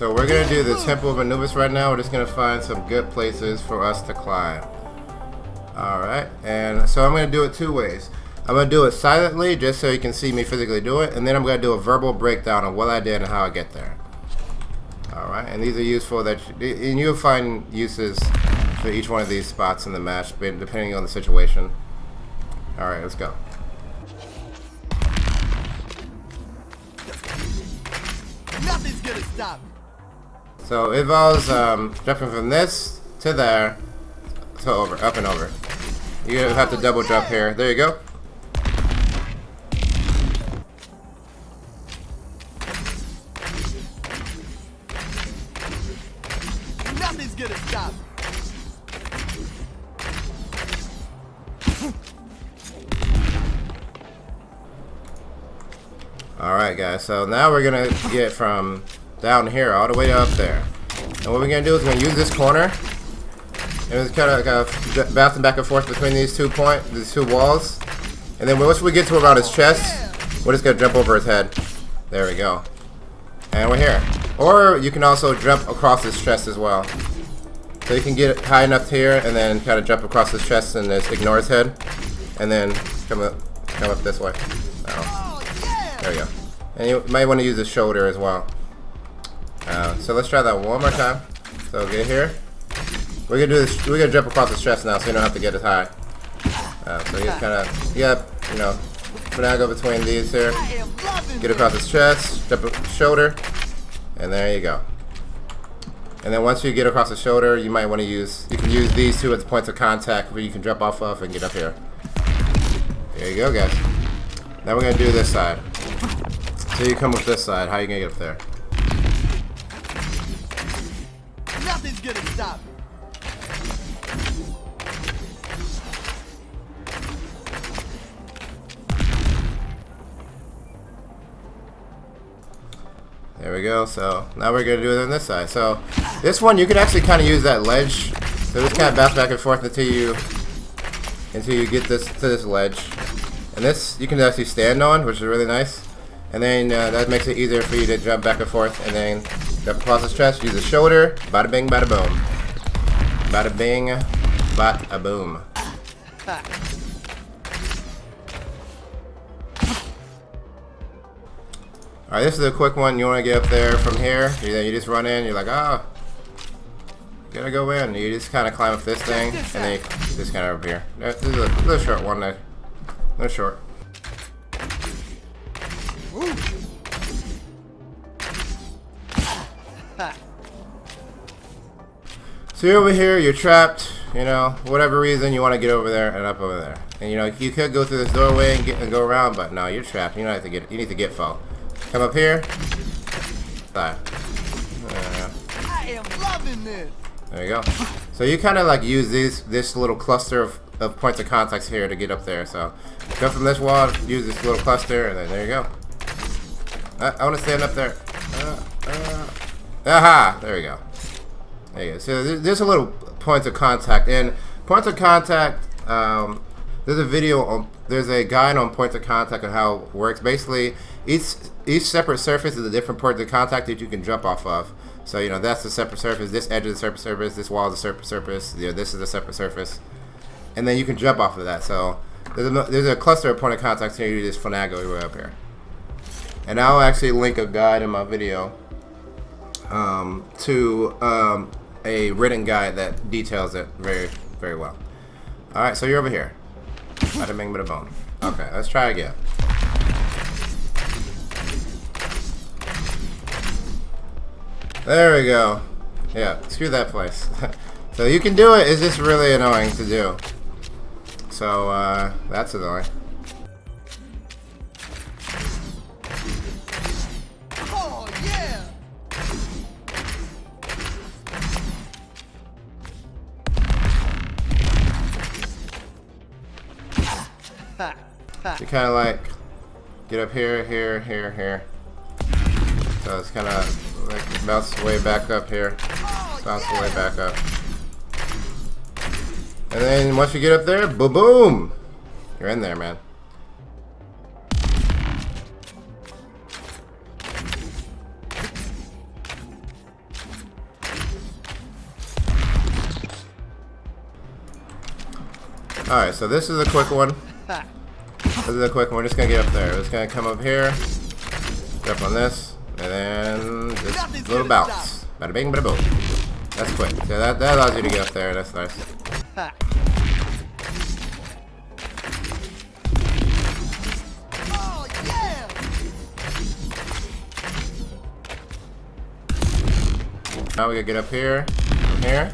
So we're gonna do the Temple of Anubis right now. We're just gonna find some good places for us to climb. Alright, and so I'm gonna do it two ways. I'm gonna do it silently just so you can see me physically do it, and then I'm gonna do a verbal breakdown of what I did and how I get there. Alright, and these are useful and you'll find uses for each one of these spots in the match, depending on the situation. Alright, let's go. Nothing's gonna stop me. So it involves jumping from this to there to over, up and over. You have to double jump here. There you go. Nothing's gonna stop me. Alright guys, so now we're gonna get from down here all the way up there. And what we're gonna do is we're gonna use this corner. And it's kind of bouncing back and forth between these two walls. And then once we get to around his chest, we're just gonna jump over his head. There we go. And we're here. Or you can also jump across his chest as well. So you can get high enough here and then kind of jump across his chest and just ignore his head. And then come up this way. There we go. And you might want to use his shoulder as well. So let's try that one more time. So get here. We're gonna do this. We're gonna jump across his chest now, so you don't have to get as high. So you just kind of, you know, finagle between these here. Get across his chest, jump his shoulder, and there you go. And then once you get across the shoulder, you might want to use. You can use these two as points of contact where you can jump off of and get up here. There you go, guys. Now we're gonna do this side. So you come with this side. How are you gonna get up there? Nothing's gonna stop me. There we go. So now we're gonna do it on this side. So this one you can actually kind of use that ledge. So just kind of bounce back and forth until you get this to this ledge. And this you can actually stand on, which is really nice. And then that makes it easier for you to jump back and forth, and then jump across his chest, use the shoulder, bada bing, bada boom. Bada bing, bada boom. Alright, this is a quick one. You want to get up there from here, you just run in, you're like, ah, gotta go in. You just kind of climb up this thing, and then you just kind of up here. This is a little short one, a little short. So you're over here, you're trapped, you know, whatever reason you want to get over there and up over there. And you know, you could go through this doorway and go around, but no, you're trapped. You don't have to you need to get fall. Come up here. Die. I am loving this. There you go. So you kind of like use this little cluster of points of contacts here to get up there. So go from this wall, use this little cluster, and then there you go. I want to stand up there. Aha! There we go. There you go. So there's a little points of contact, and points of contact. There's a video on. There's a guide on points of contact and how it works. Basically, each separate surface is a different point of contact that you can jump off of. So you know that's the separate surface. This edge is a separate surface. This wall is a separate surface. You know, this is a separate surface, and then you can jump off of that. So there's a cluster of point of contacts here. You just finagle your way up here. And I'll actually link a guide in my video to a written guide that details it very, very well. Alright, so you're over here. Bada bing, bada boom. Okay, let's try again. There we go. Yeah, screw that place. So you can do it, it's just really annoying to do. So, that's annoying. Oh yeah. You kind of like get up here, here, here, here. So it's kind of like bounce way back up here, bounce way back up. And then once you get up there, boom, boom, you're in there, man. Alright, so this is a quick one. This is a quick one. We're just gonna get up there. We're just gonna come up here, jump on this, and then just a little bounce. Bada bing, bada boom. That's quick. So that allows you to get up there. That's nice. Oh, yeah! Now we gotta get up here, from here,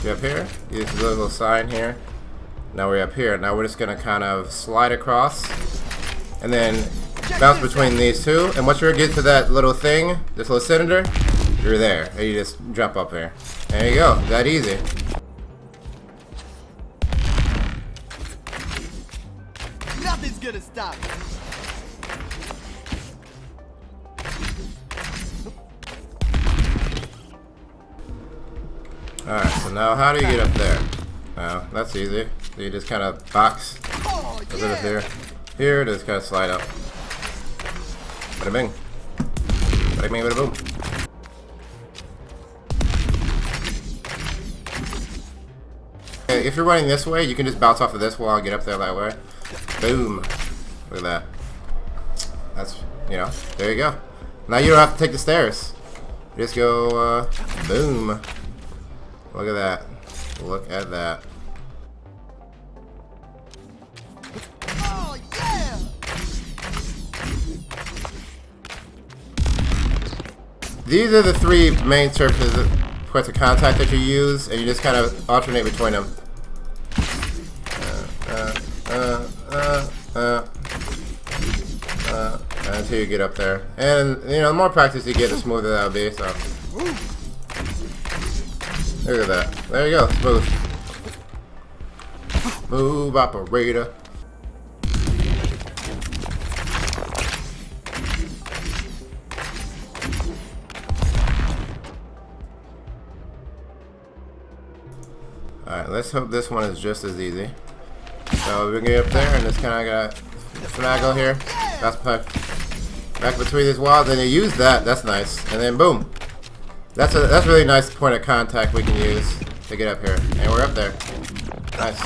get up here, use this little sign here. Now we're up here. Now we're just gonna kind of slide across, and then bounce between these two. And once you get to that little thing, this little cylinder, you're there, and you just jump up there. There you go. That easy. Nothing's gonna stop me. Alright, so now how do you get up there? Oh, that's easy. So you just kind of box Oh, a bit yeah! of here. Here, just kind of slide up. Bada bing. Bada bing, bada boom. Okay, if you're running this way, you can just bounce off of this wall and get up there that way. Boom. Look at that. That's, you know, there you go. Now you don't have to take the stairs. You just go, boom. Look at that. Look at that. Oh, yeah! These are the three main surfaces, points of contact that you use, and you just kind of alternate between them. Until you get up there. And, you know, the more practice you get, the smoother that'll be, so. Look at that. There you go. Smooth. Move, operator. Alright, let's hope this one is just as easy. So we can get up there and just kind of got finagle here. That's back between these walls, and you use that. That's nice. And then boom. That's really nice point of contact we can use to get up here. And we're up there. Nice.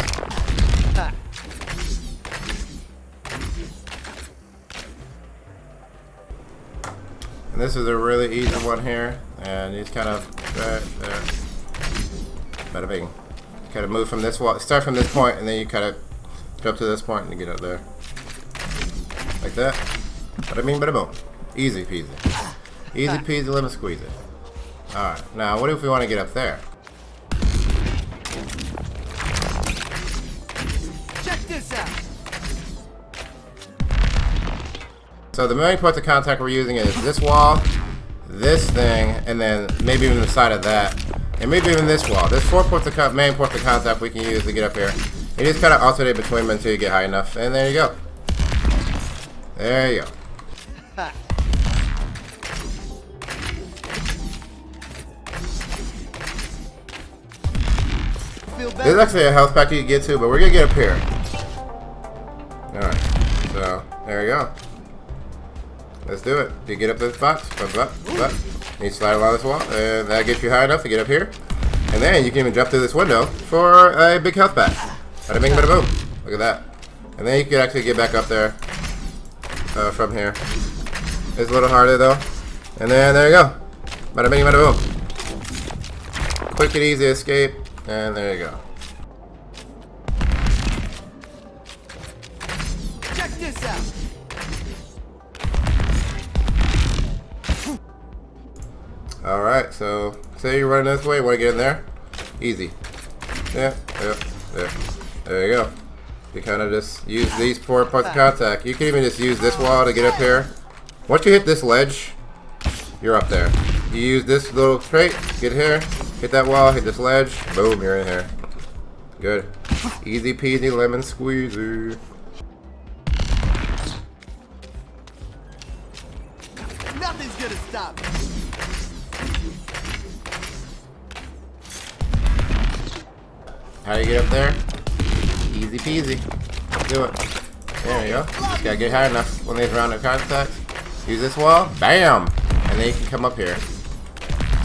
And this is a really easy one here. And you just kind of there. Bada bing. Kind of move from this wall. Start from this point, and then you kind of jump to this point and get up there. Like that. Bada bing, bada boom. Easy peasy. Easy peasy, lemon squeezy. Alright, now what if we want to get up there? Check this out! So the main points of contact we're using is this wall, this thing, and then maybe even the side of that, and maybe even this wall. There's 4 points of main points of contact we can use to get up here. You just kind of alternate between them until you get high enough, and there you go. There you go. There's actually a health pack you can get to, but we're gonna get up here. Alright, so there you go. Let's do it. You get up this box, you slide along this wall, and that gets you high enough to get up here. And then you can even jump through this window for a big health pack. Bada bing, bada boom. Look at that. And then you can actually get back up there from here. It's a little harder though. And then there you go. Bada bing, bada boom. Quick and easy escape. And there you go. Check this out! Alright, so say you're running this way, want to get in there? Easy. Yeah. There you go. You kind of just use these 4 points of contact. You can even just use this wall to get up here. Once you hit this ledge, you're up there. You use this little crate, get here, hit that wall, hit this ledge, boom, you're in here. Good. Easy peasy lemon squeezy. Nothing's gonna stop me! How do you get up there? Easy peasy. Let's do it. There you go. Just gotta get high enough when they round the contacts. Use this wall, bam! And then you can come up here.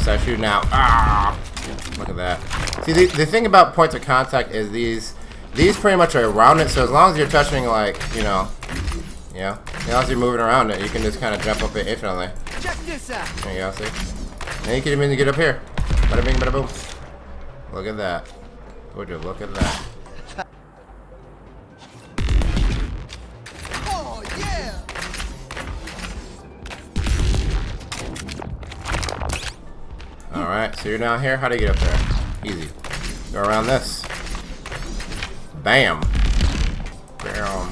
Start shooting out. Ah! Look at that. See, the thing about points of contact is these, these pretty much are around it, so as long as you're touching, like, you know, as long as you're moving around it, you can just kind of jump up it infinitely. Check this out. There you go, see? And you can even get up here. Bada bing, bada boom. Look at that. Would you look at that? Oh, yeah. Alright, so you're down here. How do you get up there? Easy. Go around this. Bam. Bam.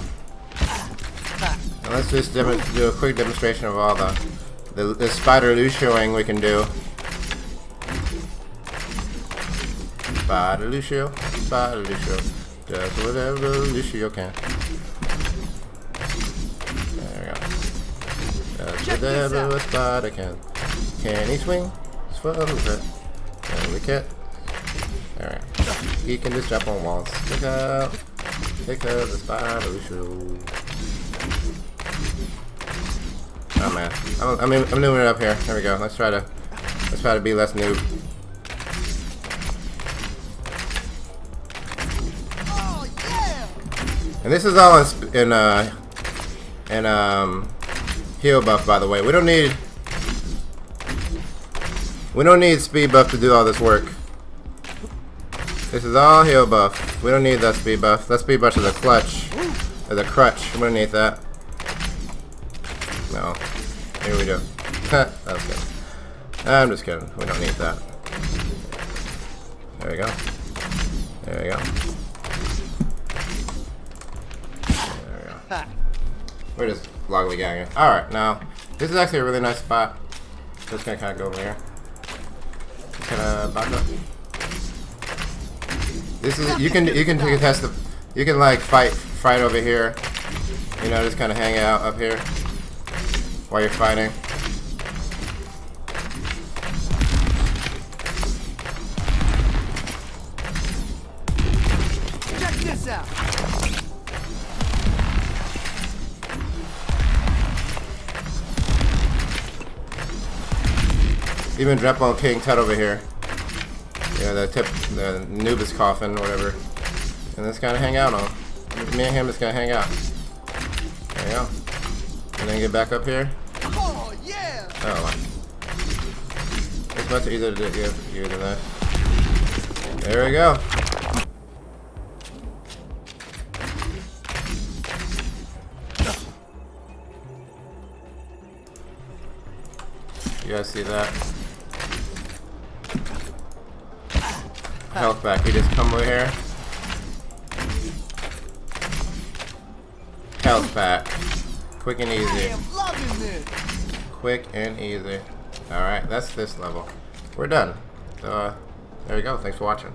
And let's just do a quick demonstration of all the spider Lucioing we can do. Spider Lucio. Spider Lucio. Does whatever Lucio can. There we go. Does whatever a spider can. Can he swing? Swim it. And we can't. Alright. He can just jump on walls. Pick up the spider Lucio. Oh man. I'm noobing it up here. There we go. Let's try to be less noob. Oh, yeah. And this is all in heal buff, by the way. We don't need speed buff to do all this work. This is all heal buff. We don't need that speed buff. That speed buff is a clutch. Is a crutch. We don't need that. No. Here we do. That was good. I'm just kidding. We don't need that. There we go. There we go. There we go. We're just lollygagging. Alright, now, this is actually a really nice spot. Just gonna kind of go over here. Just gonna back up. This is, you can test the, you can like fight over here. You know, just kind of hang out up here while you're fighting. Check this out. Even jump on King Tut over here. Yeah, the Anubis coffin, or whatever. And let's kind of hang out on. Me and him just gonna hang out. There you go. And then get back up here. Oh, yeah. Oh. It's much easier to do here than that. There we go. You guys see that? Health back. You just come over here. Health back. Quick and I easy. am loving this. Quick and easy. Alright, that's this level. We're done. So, there you go. Thanks for watching.